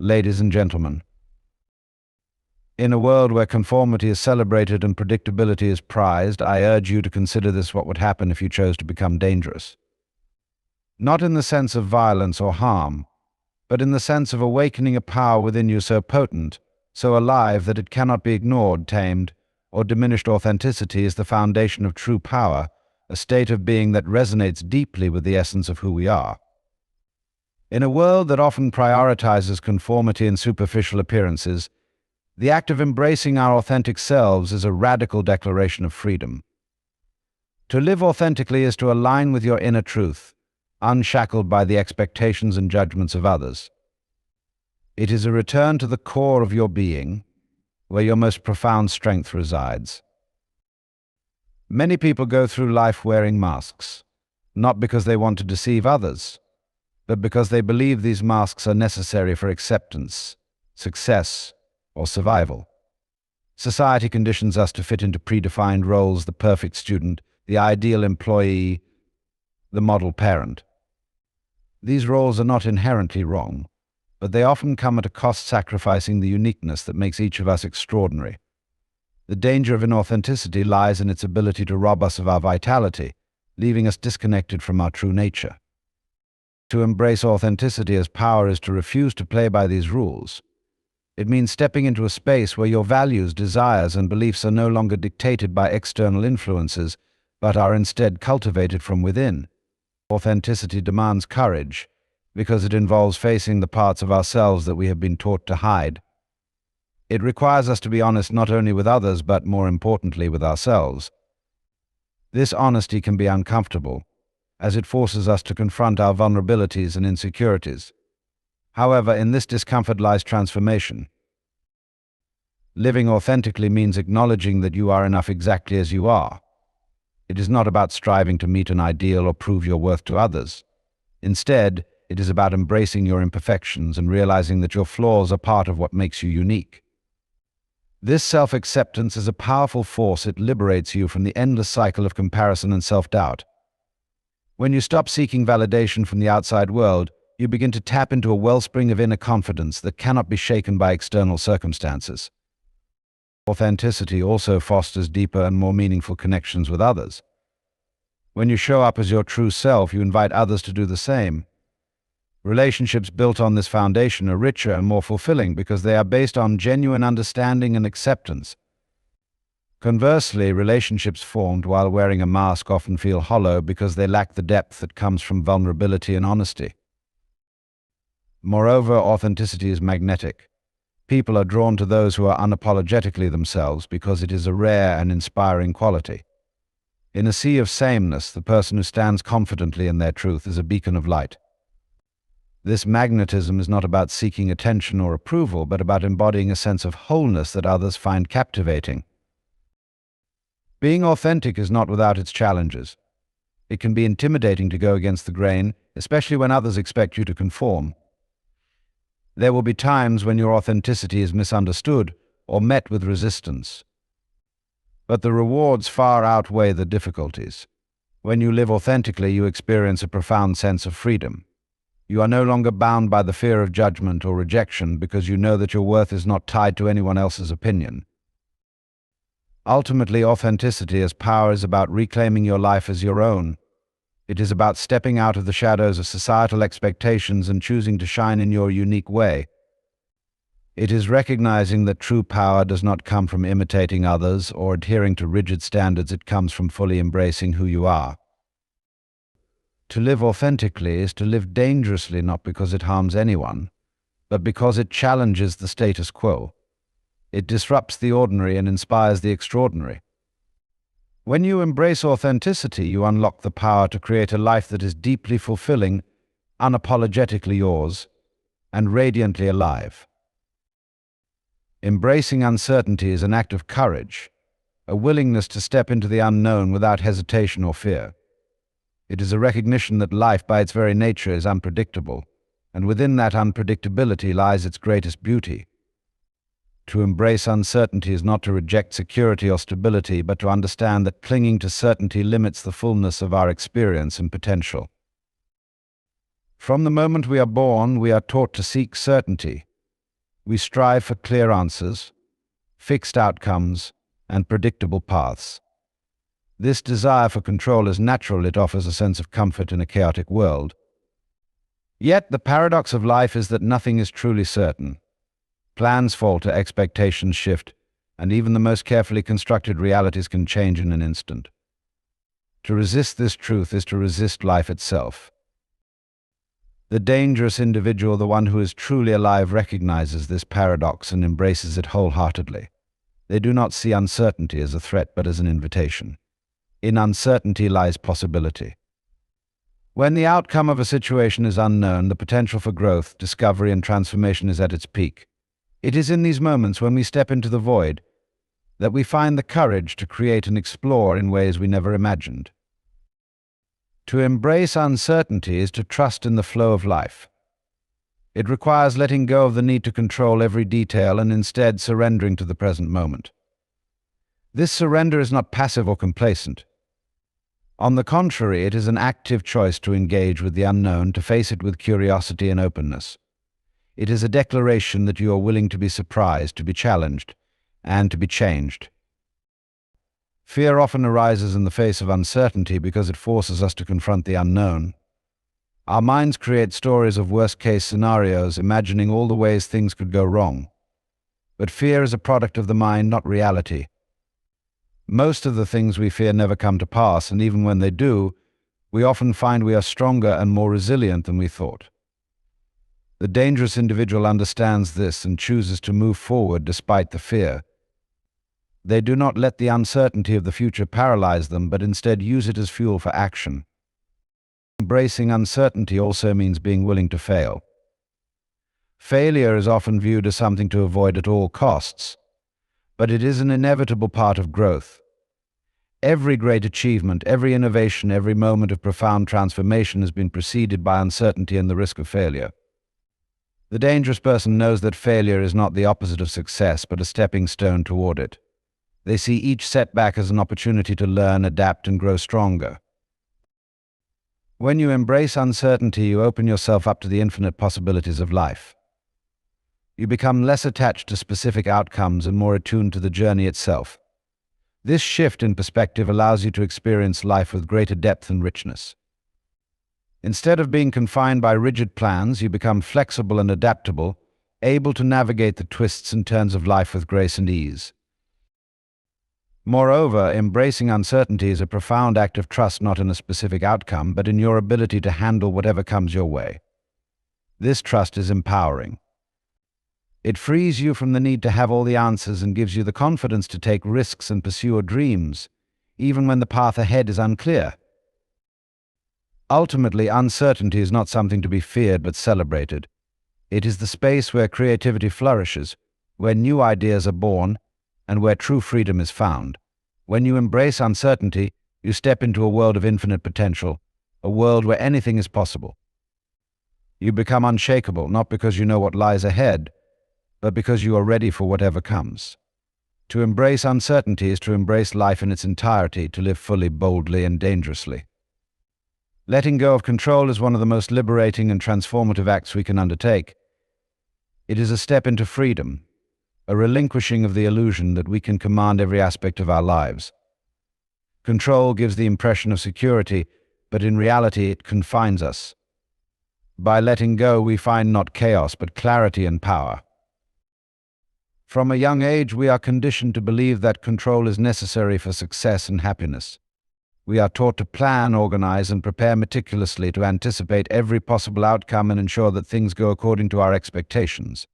Ladies and gentlemen, in a world where conformity is celebrated and predictability is prized, I urge you to consider this: what would happen if you chose to become dangerous. Not in the sense of violence or harm, but in the sense of awakening a power within you so potent, so alive that it cannot be ignored, tamed, or diminished. Authenticity is the foundation of true power, a state of being that resonates deeply with the essence of who we are. In a world that often prioritizes conformity and superficial appearances, the act of embracing our authentic selves is a radical declaration of freedom. To live authentically is to align with your inner truth, unshackled by the expectations and judgments of others. It is a return to the core of your being, where your most profound strength resides. Many people go through life wearing masks, not because they want to deceive others, but because they believe these masks are necessary for acceptance, success, or survival. Society conditions us to fit into predefined roles: the perfect student, the ideal employee, the model parent. These roles are not inherently wrong, but they often come at a cost, sacrificing the uniqueness that makes each of us extraordinary. The danger of inauthenticity lies in its ability to rob us of our vitality, leaving us disconnected from our true nature. To embrace authenticity as power is to refuse to play by these rules. It means stepping into a space where your values, desires, and beliefs are no longer dictated by external influences, but are instead cultivated from within. Authenticity demands courage, because it involves facing the parts of ourselves that we have been taught to hide. It requires us to be honest not only with others, but more importantly with ourselves. This honesty can be uncomfortable, as it forces us to confront our vulnerabilities and insecurities. However, in this discomfort lies transformation. Living authentically means acknowledging that you are enough exactly as you are. It is not about striving to meet an ideal or prove your worth to others. Instead, it is about embracing your imperfections and realizing that your flaws are part of what makes you unique. This self-acceptance is a powerful force. It liberates you from the endless cycle of comparison and self-doubt. When you stop seeking validation from the outside world, you begin to tap into a wellspring of inner confidence that cannot be shaken by external circumstances. Authenticity also fosters deeper and more meaningful connections with others. When you show up as your true self, you invite others to do the same. Relationships built on this foundation are richer and more fulfilling because they are based on genuine understanding and acceptance. Conversely, relationships formed while wearing a mask often feel hollow because they lack the depth that comes from vulnerability and honesty. Moreover, authenticity is magnetic. People are drawn to those who are unapologetically themselves because it is a rare and inspiring quality. In a sea of sameness, the person who stands confidently in their truth is a beacon of light. This magnetism is not about seeking attention or approval, but about embodying a sense of wholeness that others find captivating. Being authentic is not without its challenges. It can be intimidating to go against the grain, especially when others expect you to conform. There will be times when your authenticity is misunderstood or met with resistance. But the rewards far outweigh the difficulties. When you live authentically, you experience a profound sense of freedom. You are no longer bound by the fear of judgment or rejection because you know that your worth is not tied to anyone else's opinion. Ultimately, authenticity as power is about reclaiming your life as your own. It is about stepping out of the shadows of societal expectations and choosing to shine in your unique way. It is recognizing that true power does not come from imitating others or adhering to rigid standards. It comes from fully embracing who you are. To live authentically is to live dangerously, not because it harms anyone, but because it challenges the status quo. It disrupts the ordinary and inspires the extraordinary. When you embrace authenticity, you unlock the power to create a life that is deeply fulfilling, unapologetically yours, and radiantly alive. Embracing uncertainty is an act of courage, a willingness to step into the unknown without hesitation or fear. It is a recognition that life by its very nature is unpredictable, and within that unpredictability lies its greatest beauty. To embrace uncertainty is not to reject security or stability, but to understand that clinging to certainty limits the fullness of our experience and potential. From the moment we are born, we are taught to seek certainty, We strive for clear answers, fixed outcomes, and predictable paths. This desire for control is natural. It offers a sense of comfort in a chaotic world. Yet the paradox of life is that nothing is truly certain. Plans falter, expectations shift, and even the most carefully constructed realities can change in an instant. To resist this truth is to resist life itself. The dangerous individual, the one who is truly alive, recognizes this paradox and embraces it wholeheartedly. They do not see uncertainty as a threat, but as an invitation. In uncertainty lies possibility. When the outcome of a situation is unknown, the potential for growth, discovery, and transformation is at its peak. It is in these moments, when we step into the void, that we find the courage to create and explore in ways we never imagined. To embrace uncertainty is to trust in the flow of life. It requires letting go of the need to control every detail and instead surrendering to the present moment. This surrender is not passive or complacent. On the contrary, it is an active choice to engage with the unknown, to face it with curiosity and openness. It is a declaration that you are willing to be surprised, to be challenged, and to be changed. Fear often arises in the face of uncertainty because it forces us to confront the unknown. Our minds create stories of worst-case scenarios, imagining all the ways things could go wrong. But fear is a product of the mind, not reality. Most of the things we fear never come to pass, and even when they do, we often find we are stronger and more resilient than we thought. The dangerous individual understands this and chooses to move forward despite the fear. They do not let the uncertainty of the future paralyze them, but instead use it as fuel for action. Embracing uncertainty also means being willing to fail. Failure is often viewed as something to avoid at all costs, but it is an inevitable part of growth. Every great achievement, every innovation, every moment of profound transformation has been preceded by uncertainty and the risk of failure. The dangerous person knows that failure is not the opposite of success, but a stepping stone toward it. They see each setback as an opportunity to learn, adapt, and grow stronger. When you embrace uncertainty, you open yourself up to the infinite possibilities of life. You become less attached to specific outcomes and more attuned to the journey itself. This shift in perspective allows you to experience life with greater depth and richness. Instead of being confined by rigid plans, you become flexible and adaptable, able to navigate the twists and turns of life with grace and ease. Moreover, embracing uncertainty is a profound act of trust, not in a specific outcome, but in your ability to handle whatever comes your way. This trust is empowering. It frees you from the need to have all the answers and gives you the confidence to take risks and pursue your dreams, even when the path ahead is unclear. Ultimately, uncertainty is not something to be feared but celebrated. It is the space where creativity flourishes, where new ideas are born, and where true freedom is found. When you embrace uncertainty, you step into a world of infinite potential, a world where anything is possible. You become unshakable, not because you know what lies ahead, but because you are ready for whatever comes. To embrace uncertainty is to embrace life in its entirety, to live fully, boldly, and dangerously. Letting go of control is one of the most liberating and transformative acts we can undertake. It is a step into freedom, a relinquishing of the illusion that we can command every aspect of our lives. Control gives the impression of security, but in reality it confines us. By letting go, we find not chaos, but clarity and power. From a young age, we are conditioned to believe that control is necessary for success and happiness. We are taught to plan, organize, and prepare meticulously, to anticipate every possible outcome and ensure that things go according to our expectations.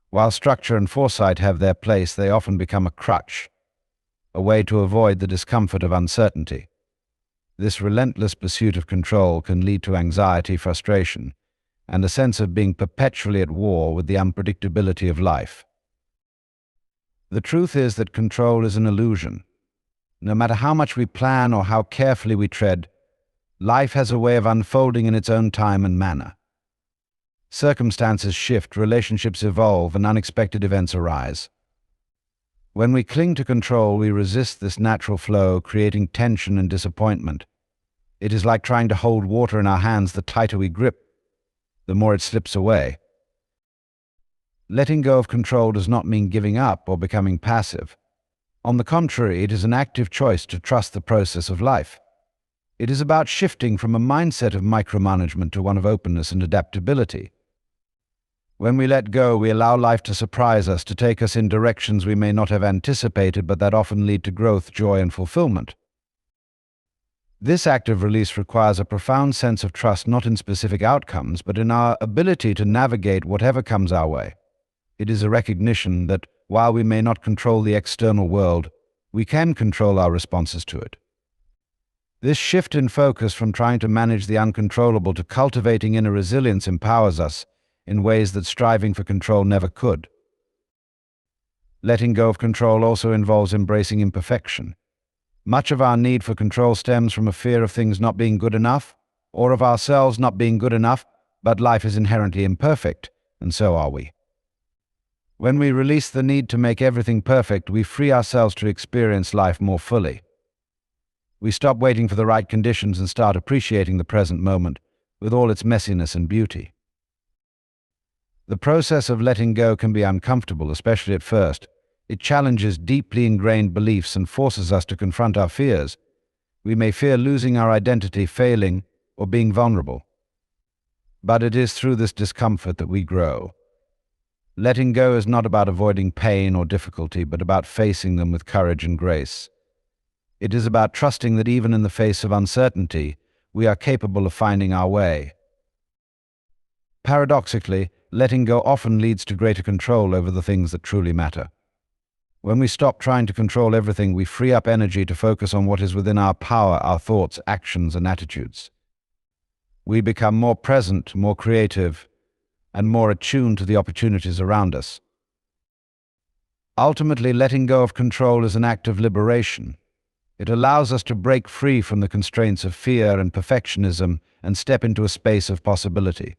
While structure and foresight have their place, they often become a crutch, a way to avoid the discomfort of uncertainty. This relentless pursuit of control can lead to anxiety, frustration, and a sense of being perpetually at war with the unpredictability of life. The truth is that control is an illusion. No matter how much we plan or how carefully we tread, life has a way of unfolding in its own time and manner. Circumstances shift, relationships evolve, and unexpected events arise. When we cling to control, we resist this natural flow, creating tension and disappointment. It is like trying to hold water in our hands. The tighter we grip, the more it slips away. Letting go of control does not mean giving up or becoming passive. On the contrary, it is an active choice to trust the process of life. It is about shifting from a mindset of micromanagement to one of openness and adaptability. When we let go, we allow life to surprise us, to take us in directions we may not have anticipated, but that often lead to growth, joy, and fulfillment. This act of release requires a profound sense of trust, not in specific outcomes, but in our ability to navigate whatever comes our way. It is a recognition that while we may not control the external world, we can control our responses to it. This shift in focus from trying to manage the uncontrollable to cultivating inner resilience empowers us in ways that striving for control never could. Letting go of control also involves embracing imperfection. Much of our need for control stems from a fear of things not being good enough, or of ourselves not being good enough, but life is inherently imperfect, and so are we. When we release the need to make everything perfect, we free ourselves to experience life more fully. We stop waiting for the right conditions and start appreciating the present moment with all its messiness and beauty. The process of letting go can be uncomfortable, especially at first. It challenges deeply ingrained beliefs and forces us to confront our fears. We may fear losing our identity, failing, or being vulnerable. But it is through this discomfort that we grow. Letting go is not about avoiding pain or difficulty, but about facing them with courage and grace. It is about trusting that even in the face of uncertainty, we are capable of finding our way. Paradoxically, letting go often leads to greater control over the things that truly matter. When we stop trying to control everything, we free up energy to focus on what is within our power, our thoughts, actions, and attitudes. We become more present, more creative, and more attuned to the opportunities around us. Ultimately, letting go of control is an act of liberation. It allows us to break free from the constraints of fear and perfectionism and step into a space of possibility.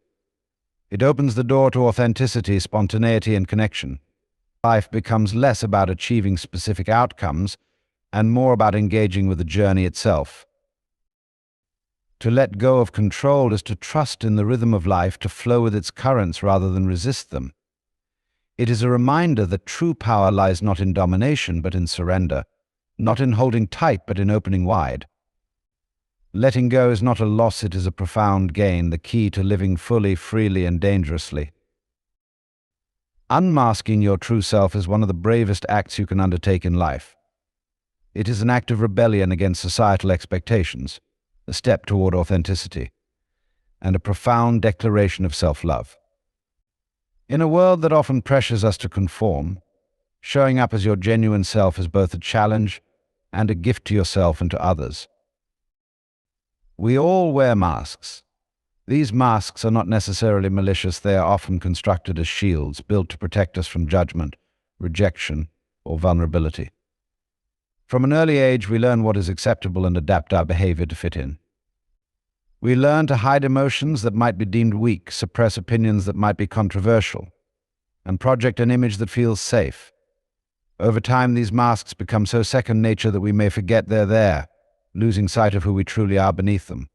It opens the door to authenticity, spontaneity, and connection. Life becomes less about achieving specific outcomes and more about engaging with the journey itself. To let go of control is to trust in the rhythm of life, to flow with its currents rather than resist them. It is a reminder that true power lies not in domination but in surrender, not in holding tight but in opening wide. Letting go is not a loss, it is a profound gain, the key to living fully, freely, and dangerously. Unmasking your true self is one of the bravest acts you can undertake in life. It is an act of rebellion against societal expectations, a step toward authenticity, and a profound declaration of self-love. In a world that often pressures us to conform, showing up as your genuine self is both a challenge and a gift to yourself and to others. We all wear masks. These masks are not necessarily malicious, they are often constructed as shields, built to protect us from judgment, rejection, or vulnerability. From an early age, we learn what is acceptable and adapt our behavior to fit in. We learn to hide emotions that might be deemed weak, suppress opinions that might be controversial, and project an image that feels safe. Over time, these masks become so second nature that we may forget they're there, losing sight of who we truly are beneath them.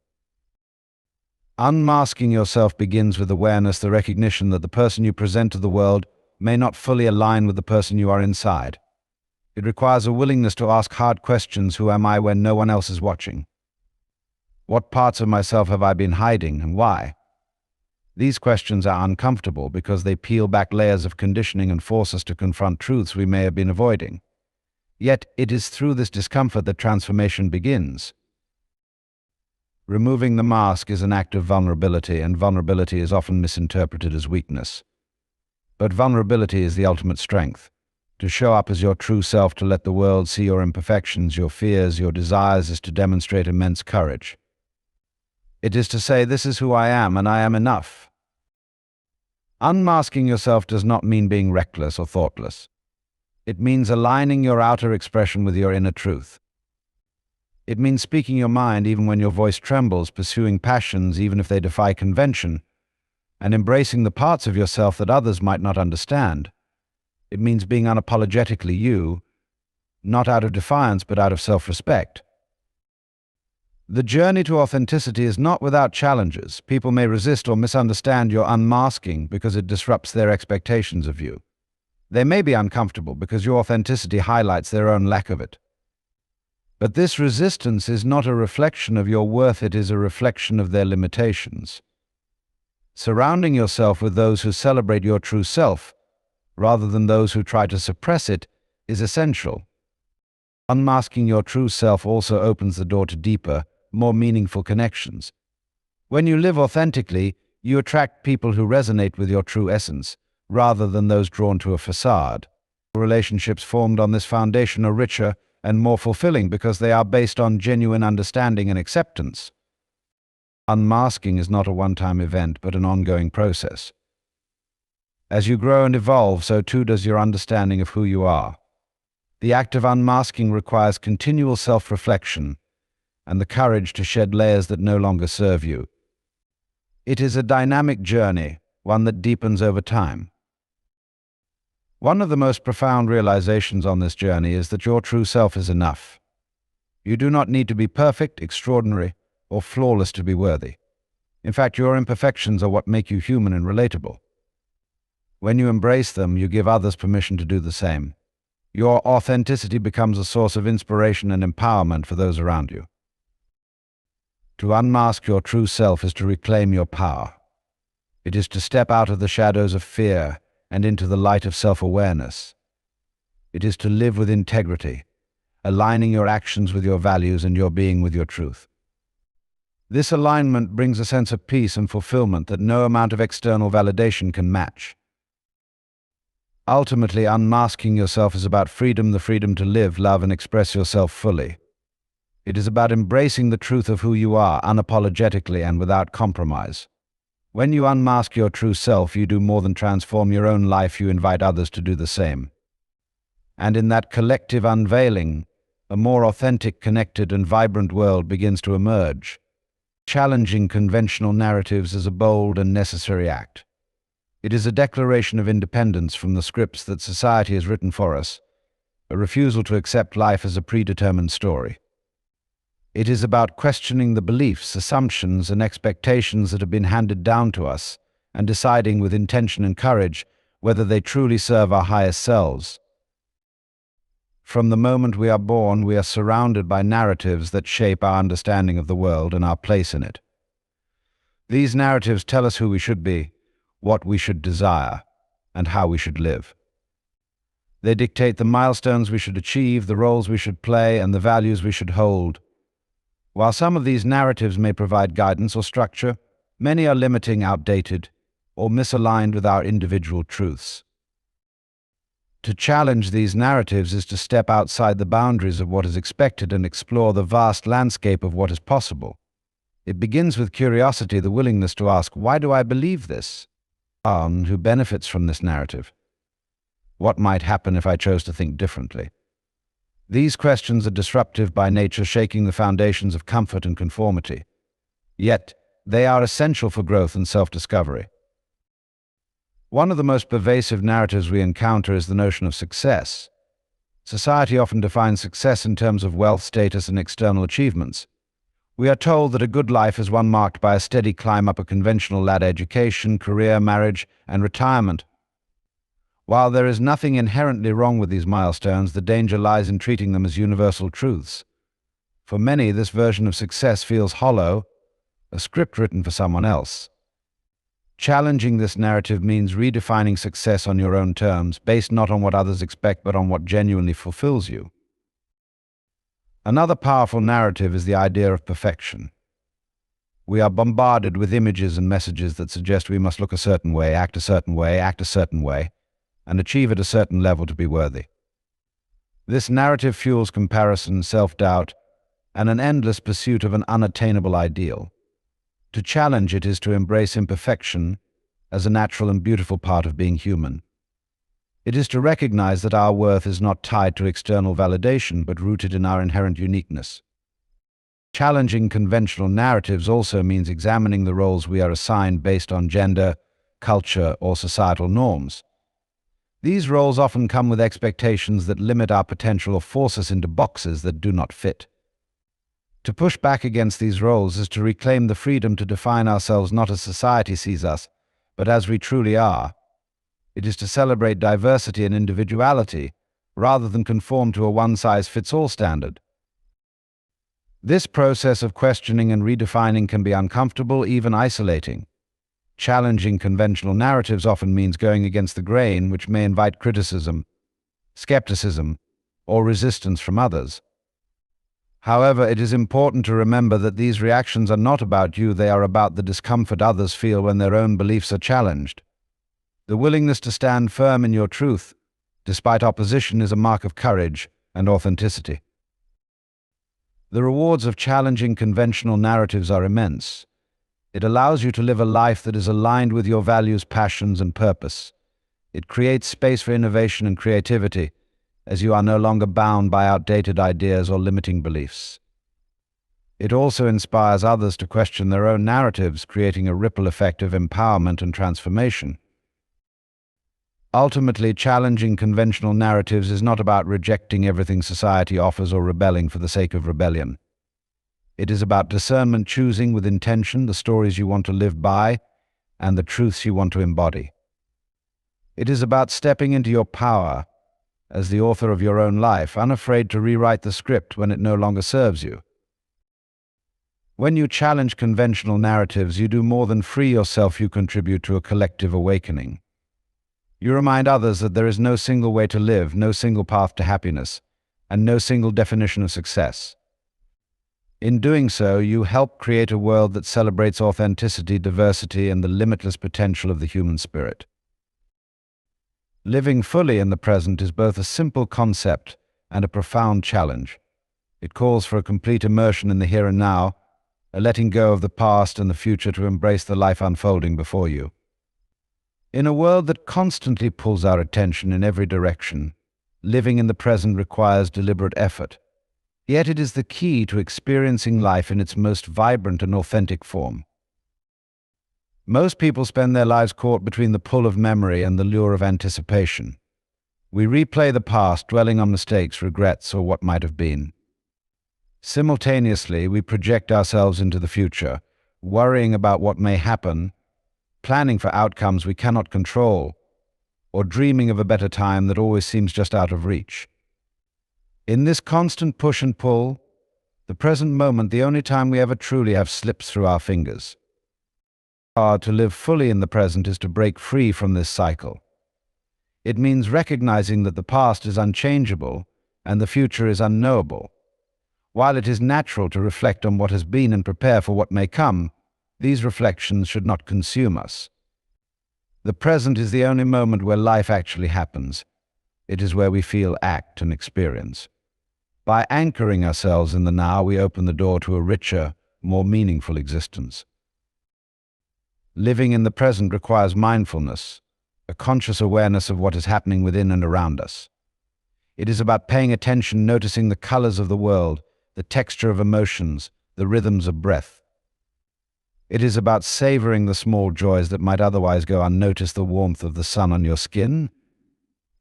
Unmasking yourself begins with awareness, the recognition that the person you present to the world may not fully align with the person you are inside. It requires a willingness to ask hard questions. Who am I when no one else is watching? What parts of myself have I been hiding, and why? These questions are uncomfortable because they peel back layers of conditioning and force us to confront truths we may have been avoiding. Yet it is through this discomfort that transformation begins. Removing the mask is an act of vulnerability, and vulnerability is often misinterpreted as weakness. But vulnerability is the ultimate strength. To show up as your true self, to let the world see your imperfections, your fears, your desires, is to demonstrate immense courage. It is to say, this is who I am, and I am enough. Unmasking yourself does not mean being reckless or thoughtless. It means aligning your outer expression with your inner truth. It means speaking your mind even when your voice trembles, pursuing passions even if they defy convention, and embracing the parts of yourself that others might not understand. It means being unapologetically you, not out of defiance but out of self-respect. The journey to authenticity is not without challenges. People may resist or misunderstand your unmasking because it disrupts their expectations of you. They may be uncomfortable because your authenticity highlights their own lack of it. But this resistance is not a reflection of your worth, it is a reflection of their limitations. Surrounding yourself with those who celebrate your true self, rather than those who try to suppress it, is essential. Unmasking your true self also opens the door to deeper, more meaningful connections. When you live authentically, you attract people who resonate with your true essence, rather than those drawn to a facade. Relationships formed on this foundation are richer and more fulfilling because they are based on genuine understanding and acceptance. Unmasking is not a one-time event, but an ongoing process. As you grow and evolve, so too does your understanding of who you are. The act of unmasking requires continual self-reflection and the courage to shed layers that no longer serve you. It is a dynamic journey, one that deepens over time. One of the most profound realizations on this journey is that your true self is enough. You do not need to be perfect, extraordinary, or flawless to be worthy. In fact, your imperfections are what make you human and relatable. When you embrace them, you give others permission to do the same. Your authenticity becomes a source of inspiration and empowerment for those around you. To unmask your true self is to reclaim your power. It is to step out of the shadows of fear and into the light of self-awareness. It is to live with integrity, aligning your actions with your values and your being with your truth. This alignment brings a sense of peace and fulfillment that no amount of external validation can match. Ultimately, unmasking yourself is about freedom, the freedom to live, love, and express yourself fully. It is about embracing the truth of who you are, unapologetically and without compromise. When you unmask your true self, you do more than transform your own life, you invite others to do the same. And in that collective unveiling, a more authentic, connected, and vibrant world begins to emerge. Challenging conventional narratives is a bold and necessary act. It is a declaration of independence from the scripts that society has written for us, a refusal to accept life as a predetermined story. It is about questioning the beliefs, assumptions, and expectations that have been handed down to us and deciding with intention and courage whether they truly serve our highest selves. From the moment we are born, we are surrounded by narratives that shape our understanding of the world and our place in it. These narratives tell us who we should be, what we should desire, and how we should live. They dictate the milestones we should achieve, the roles we should play, and the values we should hold. While some of these narratives may provide guidance or structure, many are limiting, outdated, or misaligned with our individual truths. To challenge these narratives is to step outside the boundaries of what is expected and explore the vast landscape of what is possible. It begins with curiosity, the willingness to ask, why do I believe this? Who benefits from this narrative? What might happen if I chose to think differently? These questions are disruptive by nature, shaking the foundations of comfort and conformity. Yet, they are essential for growth and self-discovery. One of the most pervasive narratives we encounter is the notion of success. Society often defines success in terms of wealth, status, and external achievements. We are told that a good life is one marked by a steady climb up a conventional ladder: education, career, marriage, and retirement. While there is nothing inherently wrong with these milestones, the danger lies in treating them as universal truths. For many, this version of success feels hollow, a script written for someone else. Challenging this narrative means redefining success on your own terms, based not on what others expect, but on what genuinely fulfills you. Another powerful narrative is the idea of perfection. We are bombarded with images and messages that suggest we must look a certain way, act a certain way, and achieve at a certain level to be worthy. This narrative fuels comparison, self-doubt, and an endless pursuit of an unattainable ideal. To challenge it is to embrace imperfection as a natural and beautiful part of being human. It is to recognize that our worth is not tied to external validation, but rooted in our inherent uniqueness. Challenging conventional narratives also means examining the roles we are assigned based on gender, culture, or societal norms. These roles often come with expectations that limit our potential or force us into boxes that do not fit. To push back against these roles is to reclaim the freedom to define ourselves not as society sees us, but as we truly are. It is to celebrate diversity and individuality, rather than conform to a one-size-fits-all standard. This process of questioning and redefining can be uncomfortable, even isolating. Challenging conventional narratives often means going against the grain, which may invite criticism, skepticism, or resistance from others. However, it is important to remember that these reactions are not about you, they are about the discomfort others feel when their own beliefs are challenged. The willingness to stand firm in your truth, despite opposition, is a mark of courage and authenticity. The rewards of challenging conventional narratives are immense. It allows you to live a life that is aligned with your values, passions, and purpose. It creates space for innovation and creativity, as you are no longer bound by outdated ideas or limiting beliefs. It also inspires others to question their own narratives, creating a ripple effect of empowerment and transformation. Ultimately, challenging conventional narratives is not about rejecting everything society offers or rebelling for the sake of rebellion. It is about discernment, choosing with intention the stories you want to live by and the truths you want to embody. It is about stepping into your power as the author of your own life, unafraid to rewrite the script when it no longer serves you. When you challenge conventional narratives, you do more than free yourself, you contribute to a collective awakening. You remind others that there is no single way to live, no single path to happiness, and no single definition of success. In doing so, you help create a world that celebrates authenticity, diversity, and the limitless potential of the human spirit. Living fully in the present is both a simple concept and a profound challenge. It calls for a complete immersion in the here and now, a letting go of the past and the future to embrace the life unfolding before you. In a world that constantly pulls our attention in every direction, living in the present requires deliberate effort. Yet it is the key to experiencing life in its most vibrant and authentic form. Most people spend their lives caught between the pull of memory and the lure of anticipation. We replay the past, dwelling on mistakes, regrets, or what might have been. Simultaneously, we project ourselves into the future, worrying about what may happen, planning for outcomes we cannot control, or dreaming of a better time that always seems just out of reach. In this constant push and pull, the present moment, the only time we ever truly have, slips through our fingers. To live fully in the present is to break free from this cycle. It means recognizing that the past is unchangeable and the future is unknowable. While it is natural to reflect on what has been and prepare for what may come, these reflections should not consume us. The present is the only moment where life actually happens. It is where we feel, act, and experience. By anchoring ourselves in the now, we open the door to a richer, more meaningful existence. Living in the present requires mindfulness, a conscious awareness of what is happening within and around us. It is about paying attention, noticing the colors of the world, the texture of emotions, the rhythms of breath. It is about savoring the small joys that might otherwise go unnoticed, the warmth of the sun on your skin,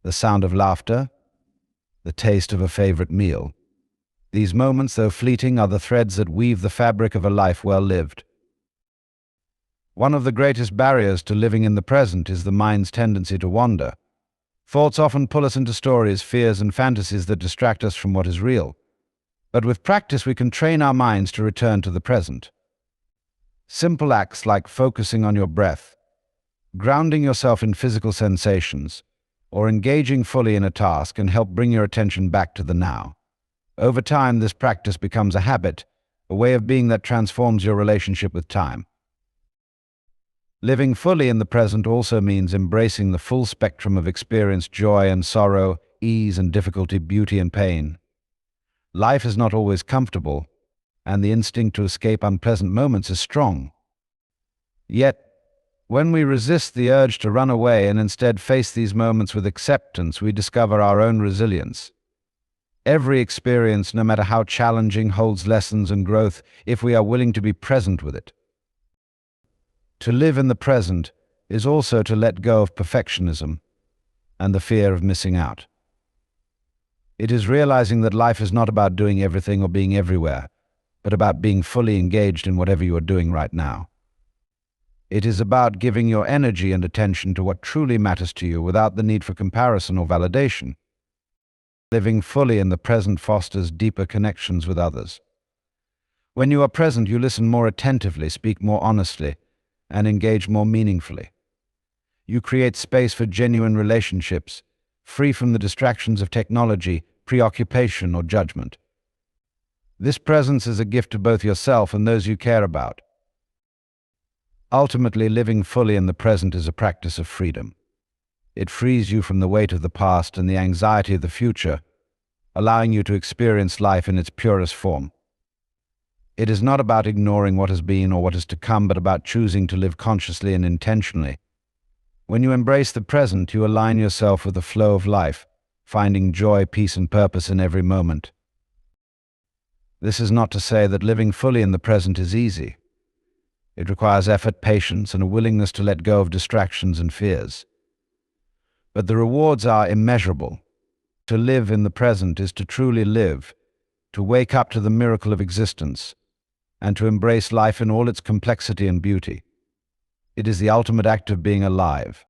the sound of laughter, the taste of a favorite meal. These moments, though fleeting, are the threads that weave the fabric of a life well lived. One of the greatest barriers to living in the present is the mind's tendency to wander. Thoughts often pull us into stories, fears, and fantasies that distract us from what is real. But with practice, we can train our minds to return to the present. Simple acts like focusing on your breath, grounding yourself in physical sensations, or engaging fully in a task can help bring your attention back to the now. Over time, this practice becomes a habit, a way of being that transforms your relationship with time. Living fully in the present also means embracing the full spectrum of experience, joy and sorrow, ease and difficulty, beauty and pain. Life is not always comfortable, and the instinct to escape unpleasant moments is strong. Yet, when we resist the urge to run away and instead face these moments with acceptance, we discover our own resilience. Every experience, no matter how challenging, holds lessons and growth if we are willing to be present with it. To live in the present is also to let go of perfectionism and the fear of missing out. It is realizing that life is not about doing everything or being everywhere, but about being fully engaged in whatever you are doing right now. It is about giving your energy and attention to what truly matters to you without the need for comparison or validation. Living fully in the present fosters deeper connections with others. When you are present, you listen more attentively, speak more honestly, and engage more meaningfully. You create space for genuine relationships, free from the distractions of technology, preoccupation, or judgment. This presence is a gift to both yourself and those you care about. Ultimately, living fully in the present is a practice of freedom. It frees you from the weight of the past and the anxiety of the future, allowing you to experience life in its purest form. It is not about ignoring what has been or what is to come, but about choosing to live consciously and intentionally. When you embrace the present, you align yourself with the flow of life, finding joy, peace, and purpose in every moment. This is not to say that living fully in the present is easy. It requires effort, patience, and a willingness to let go of distractions and fears. But the rewards are immeasurable. To live in the present is to truly live, to wake up to the miracle of existence, and to embrace life in all its complexity and beauty. It is the ultimate act of being alive.